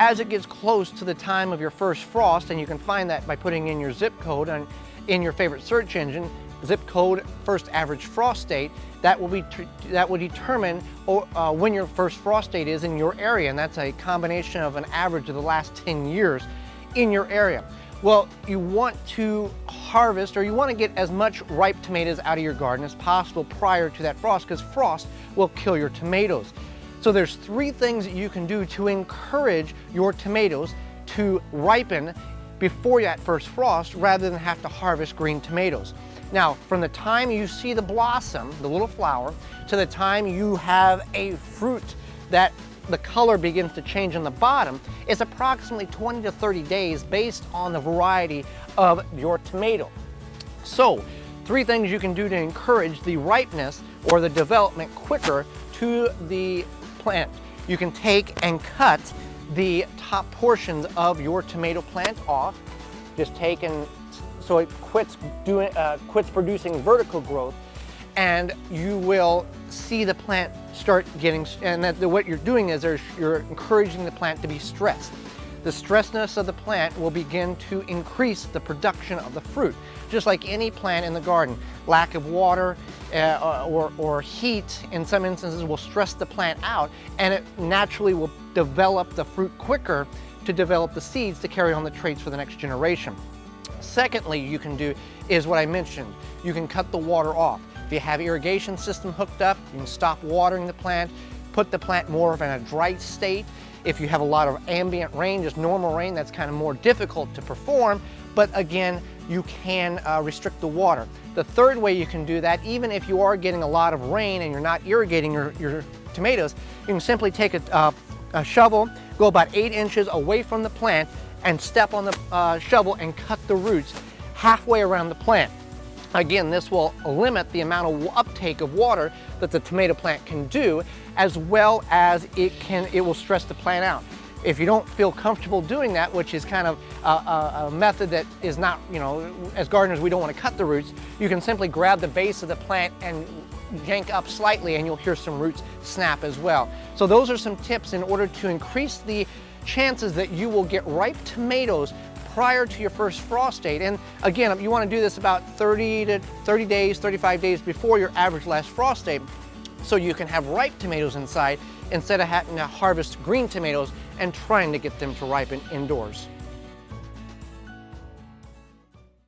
as it gets close to the time of your first frost, and you can find that by putting in your zip code and in your favorite search engine, zip code first average frost date, that will determine when your first frost date is in your area, and that's a combination of an average of the last 10 years in your area. Well, you want to harvest, or you want to get as much ripe tomatoes out of your garden as possible prior to that frost, because frost will kill your tomatoes. So there's 3 things that you can do to encourage your tomatoes to ripen before that first frost, rather than have to harvest green tomatoes. Now, from the time you see the blossom, the little flower, to the time you have a fruit that the color begins to change on the bottom, is approximately 20 to 30 days based on the variety of your tomato. So, 3 things you can do to encourage the ripeness or the development quicker to the plant. You can take and cut the top portions of your tomato plant off. Just take and so it quits producing vertical growth, and you will see the plant start getting, and what you're doing is you're encouraging the plant to be stressed. The stressedness of the plant will begin to increase the production of the fruit. Just like any plant in the garden, lack of water or heat in some instances will stress the plant out, and it naturally will develop the fruit quicker to develop the seeds to carry on the traits for the next generation. Secondly, you can do is what I mentioned. You can cut the water off. If you have irrigation system hooked up, you can stop watering the plant, put the plant more of in a dry state. If you have a lot of ambient rain, just normal rain, that's kind of more difficult to perform, but again, you can restrict the water. The third way you can do that, even if you are getting a lot of rain and you're not irrigating your tomatoes, you can simply take a shovel, go about 8 inches away from the plant, and step on the shovel and cut the roots halfway around the plant. Again, this will limit the amount of uptake of water that the tomato plant can do, as well as it will stress the plant out. If you don't feel comfortable doing that, which is kind of a method that is not, as gardeners, we don't want to cut the roots, you can simply grab the base of the plant and yank up slightly, and you'll hear some roots snap as well. So those are some tips in order to increase the chances that you will get ripe tomatoes prior to your first frost date. And again, you want to do this about 30 days, 35 days before your average last frost date, so you can have ripe tomatoes inside instead of having to harvest green tomatoes and trying to get them to ripen indoors.